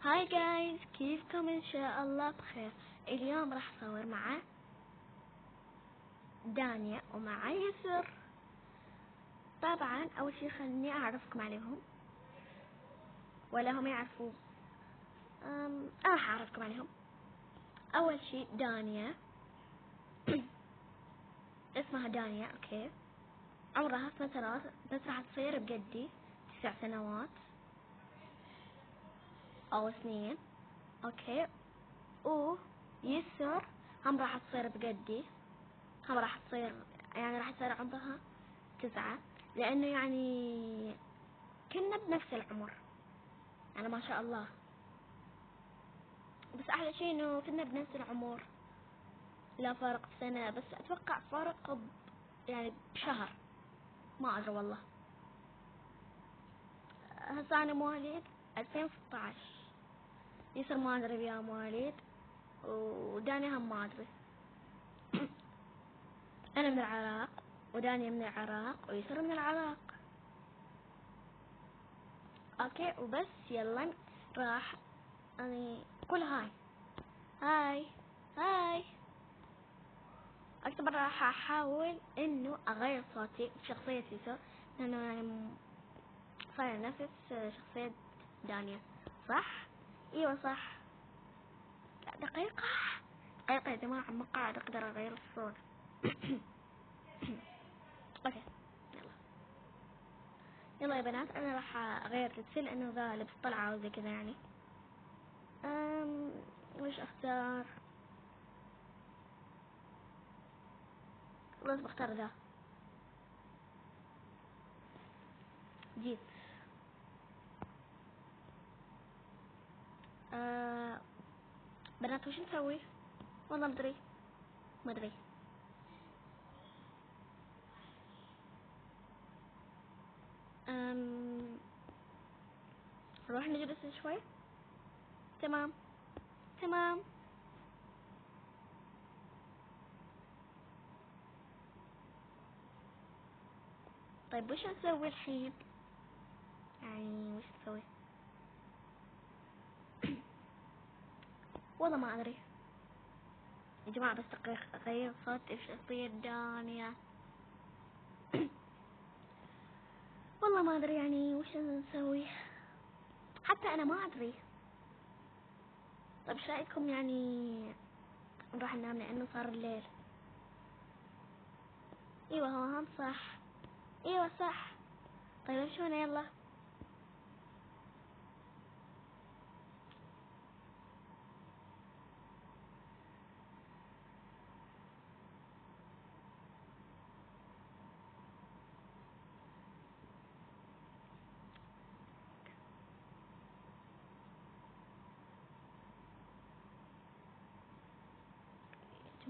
هاي جايز، كيفكم؟ ان شاء الله بخير. اليوم راح اصور مع دانيا ومع يسر. طبعا اول شي خليني اعرفكم عليهم ولا هم يعرفوا. انا راح اعرفكم عليهم. اول شي دانيا اسمها دانيا، اوكي. عمرها 3 بس راح تصير بجدي 9 سنوات او سنين، اوكي. ويسر هم راح تصير بجدي، هم راح تصير يعني راح يصير عمرها 9، لانه يعني كنا بنفس العمر، يعني ما شاء الله. بس احلى شيء انه كنا بنفس العمر، لا فرق سنة، بس اتوقع فرق يعني بشهر، ما ادري والله. هسه انا مواليد 2016، يسر ما ادري بيا مواليد، وداني هم ما ادري. انا من العراق، ودانيا من العراق، ويسر من العراق، اوكي. وبس يلا راح اني قول هاي هاي هاي. اكتر راح احاول انه اغير صوتي بشخصية يسر، لانه يعني صاير نفس شخصية دانيا، صح؟ ايوه صح. دقيقة دقيقة يا جماعة، ما قاعد اقدر اغير الصوت. اوكي يلا يلا يا بنات، انا راح اغير لبسي لانه ذا لبس طلعة وزي كذا يعني. وش اختار؟ خلاص بختار ذا. جيت بنات وش نسوي؟ والله مدري نروح نجلس شوي. تمام. طيب وش نسوي الحين؟ يعني وش نسوي؟ والله ما ادري يا جماعة، بس اغير صوت شخصية دانيا. والله ما ادري يعني وش نسوي، حتى انا ما ادري. طيب ايش رايكم يعني نروح ننام لانه صار الليل؟ ايوه هو هم صح، ايوه صح. طيب امشونا يلا.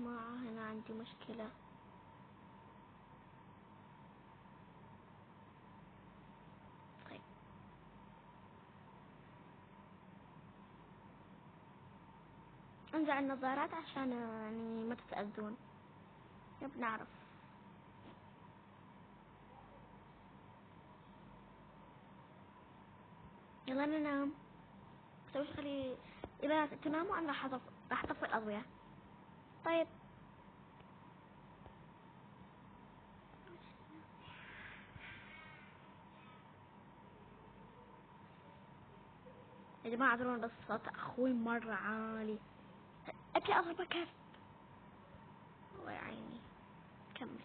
يا جماعة هنا عندي مشكلة. طيب انزع النظارات عشان يعني ما تتأذون، نبي نعرف. يلا ننام. سوي خلي اذا تناموا انا راح اطفي الاضوية. طيب يا جماعة اعذروني بس صوت اخوي مرة عالي، ابي اضربه كيف. الله يعيني. كمل.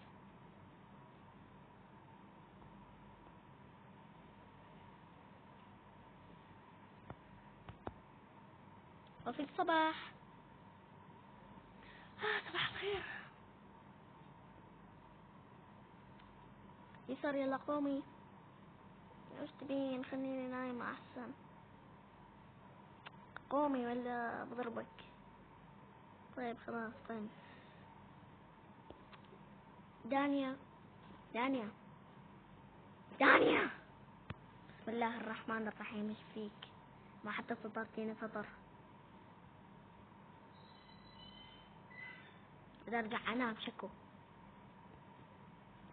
وفي الصباح صباح الخير. يسار يلا قومي. وش تبين؟ خليني نايمة احسن. قومي ولا بضربك. طيب خلاص. طيب دانيا دانيا دانيا. بسم الله الرحمن الرحيم. ايش فيك؟ ما حتى سطرتيني سطر. اذا ارجع انام شكو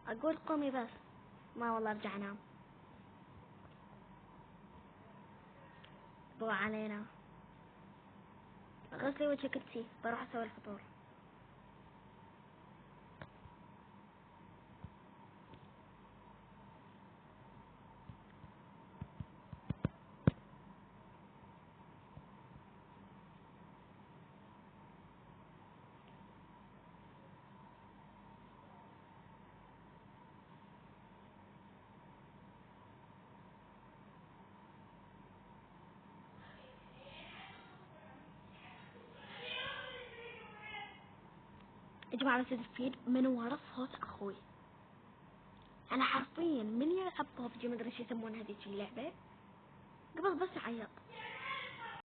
اقول قومي بس، ما والله ارجع انام. بو علينا. غسلي وجهك انتي، بروح اسوي الفطور. يا جماعة تستفيد من ورا صوت اخوي. انا حرفيا من يلعب ببجي، ما ادري ايش يسمون هذيك اللعبة، قبل بس عيط.